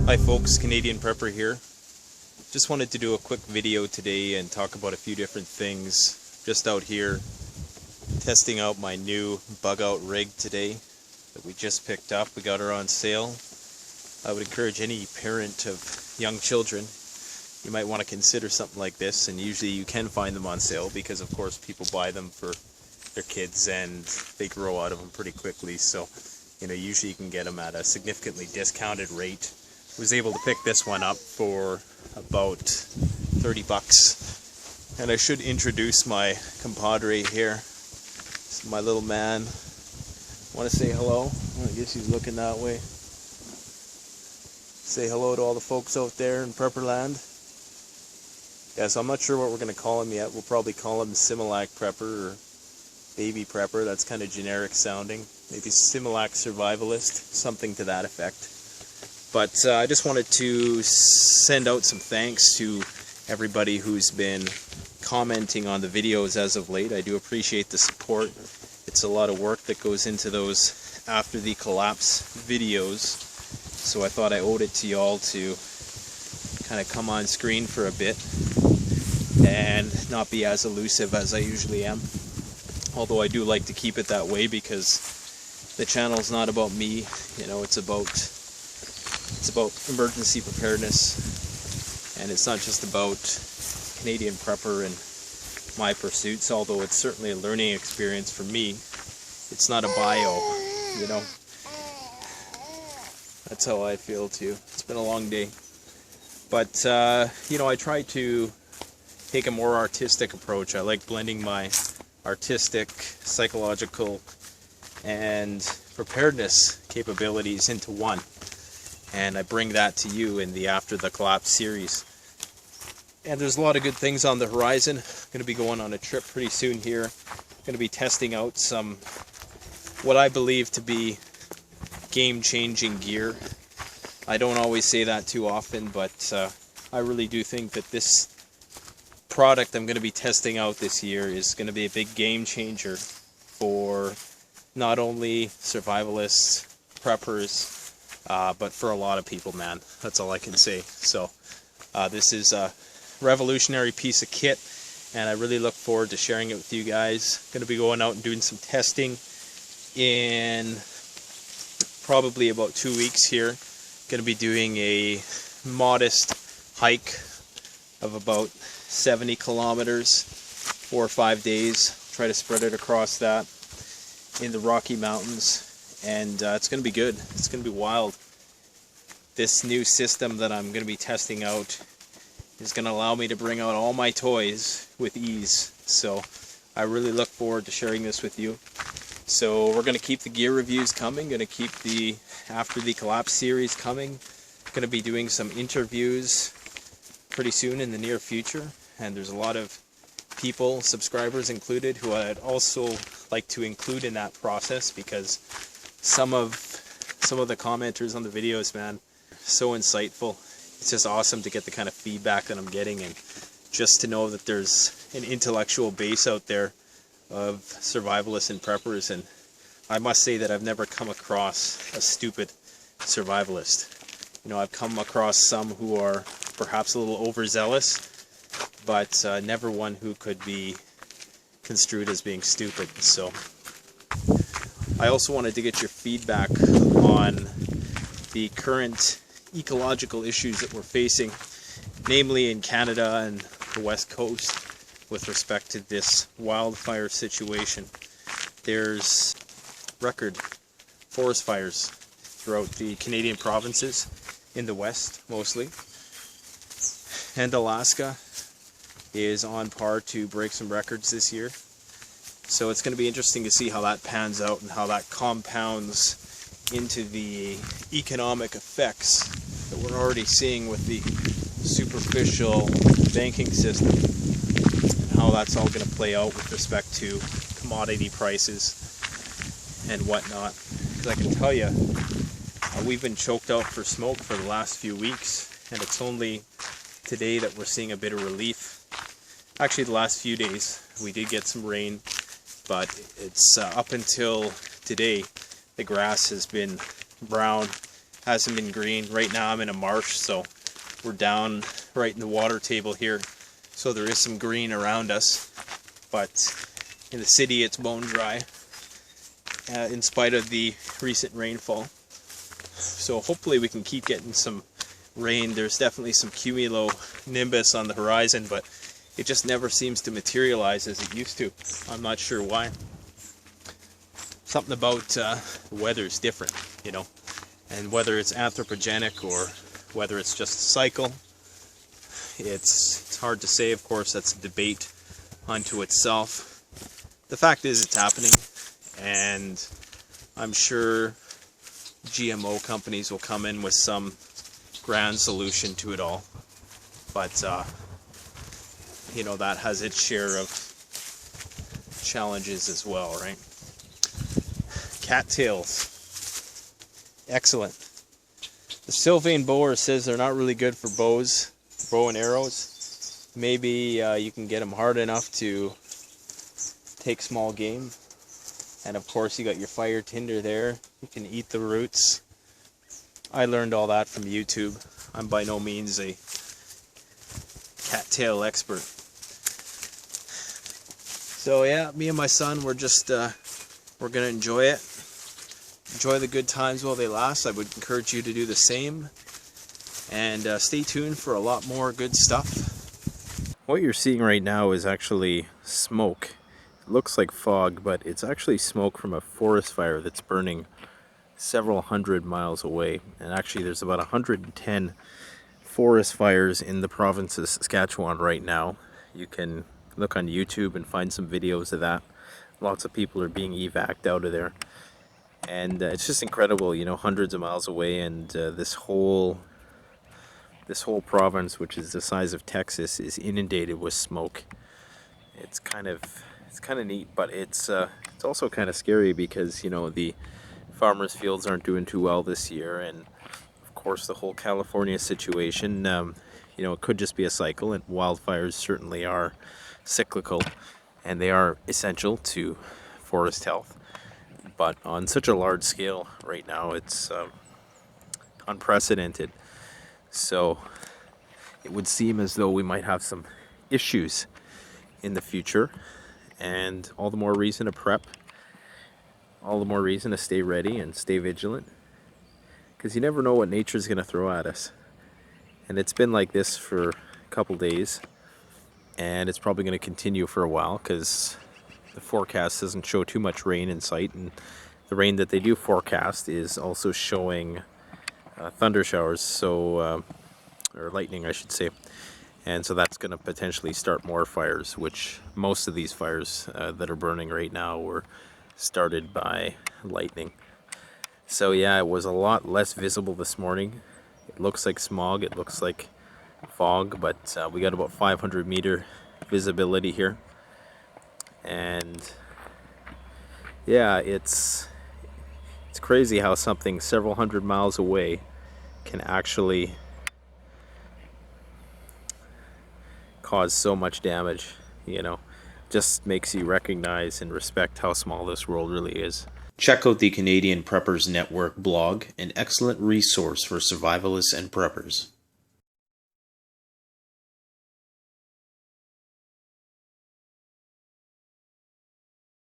Hi folks, Canadian Prepper here. Just wanted to do a quick video today and talk about a few different things. Just out here testing out my new bug out rig today that we just picked up. We got her on sale. I would encourage any parent of young children, you might want to consider something like this, and usually you can find them on sale because of course people buy them for their kids and they grow out of them pretty quickly, so usually you can get them at a significantly discounted rate. Was able to pick this one up for about 30 bucks. And I should introduce my compadre here. This is my little man. Want to say hello? I guess he's looking that way. Say hello to all the folks out there in Prepperland. Yeah, so I'm not sure what we're going to call him yet. We'll probably call him Similac Prepper or Baby Prepper. That's kind of generic sounding. Maybe Similac Survivalist, something to that effect. But I just wanted to send out some thanks to everybody who's been commenting on the videos as of late. I do appreciate the support. It's a lot of work that goes into those after the collapse videos. So I thought I owed it to y'all to kind of come on screen for a bit and not be as elusive as I usually am. Although I do like to keep it that way because the channel's not about me, it's about emergency preparedness, and it's not just about Canadian Prepper and my pursuits, although it's certainly a learning experience for me. It's not a bio, That's how I feel too. It's been a long day. But, I try to take a more artistic approach. I like blending my artistic, psychological, and preparedness capabilities into one. And I bring that to you in the After the Collapse series. And there's a lot of good things on the horizon. I'm going to be going on a trip pretty soon here. I'm going to be testing out some, what I believe to be game-changing gear. I don't always say that too often, but I really do think that this product I'm going to be testing out this year is going to be a big game changer for not only survivalists, preppers, but for a lot of people, man. That's all I can say. So this is a revolutionary piece of kit, and I really look forward to sharing it with you guys. Going to be going out and doing some testing in probably about 2 weeks here. Going to be doing a modest hike of about 70 kilometers, 4 or 5 days. Try to spread it across that in the Rocky Mountains. And it's going to be good. It's going to be wild. This new system that I'm going to be testing out is going to allow me to bring out all my toys with ease. So I really look forward to sharing this with you. So we're going to keep the gear reviews coming. Going to keep the After the Collapse series coming. Going to be doing some interviews pretty soon in the near future. And there's a lot of people, subscribers included, who I'd also like to include in that process, because some of the commenters on the videos, man, so insightful. It's just awesome to get the kind of feedback that I'm getting, and just to know that there's an intellectual base out there of survivalists and preppers. And I must say that I've never come across a stupid survivalist. I've come across some who are perhaps a little overzealous, but never one who could be construed as being stupid. So I also wanted to get your feedback on the current ecological issues that we're facing, namely in Canada and the West Coast, with respect to this wildfire situation. There's record forest fires throughout the Canadian provinces, in the West mostly, and Alaska is on par to break some records this year. So it's going to be interesting to see how that pans out and how that compounds into the economic effects that we're already seeing with the superficial banking system, and how that's all going to play out with respect to commodity prices and whatnot. Because I can tell you, we've been choked out for smoke for the last few weeks, and it's only today that we're seeing a bit of relief. Actually, the last few days we did get some rain, but it's up until today the grass has been brown hasn't been green. Right now I'm in a marsh, so we're down right in the water table here, so there is some green around us, but in the city it's bone dry in spite of the recent rainfall. So hopefully we can keep getting some rain. There's definitely some cumulonimbus on the horizon, but it just never seems to materialize as it used to. I'm not sure why. Something about the weather's different, you know, and whether it's anthropogenic or whether it's just a cycle, it's hard to say. Of course, that's a debate unto itself. The fact is it's happening, and I'm sure GMO companies will come in with some grand solution to it all, but you know, that has its share of challenges as well, right? Cattails, excellent. The Sylvain bower says they're not really good for bows, bow and arrows. Maybe you can get them hard enough to take small game. And of course you got your fire tinder there. You can eat the roots. I learned all that from YouTube. I'm by no means a cattail expert. So yeah, me and my son, we're just we're gonna enjoy it. Enjoy the good times while they last. I would encourage you to do the same. And stay tuned for a lot more good stuff. What you're seeing right now is actually smoke. It looks like fog, but it's actually smoke from a forest fire that's burning several hundred miles away. And actually there's about 110 forest fires in the province of Saskatchewan right now. You can look on YouTube and find some videos of that. Lots of people are being evac'd out of there. And it's just incredible, you know, hundreds of miles away, and this whole province, which is the size of Texas, is inundated with smoke. It's kind of neat, but it's also kind of scary because, you know, the farmers' fields aren't doing too well this year, and of course the whole California situation, you know, it could just be a cycle, and wildfires certainly are cyclical, and they are essential to forest health. But on such a large scale right now, it's unprecedented. So it would seem as though we might have some issues in the future, and all the more reason to prep, all the more reason to stay ready and stay vigilant, because you never know what nature's going to throw at us. And it's been like this for a couple days, and it's probably going to continue for a while because the forecast doesn't show too much rain in sight, and the rain that they do forecast is also showing thunder showers, so or lightning, I should say. And so that's going to potentially start more fires, which most of these fires that are burning right now were started by lightning. So yeah, it was a lot less visible this morning. It looks like smog, it looks like fog, but we got about 500 meter visibility here. And yeah, it's crazy how something several hundred miles away can actually cause so much damage, you know. Just makes you recognize and respect how small this world really is. Check out the Canadian Preppers Network blog, an excellent resource for survivalists and preppers.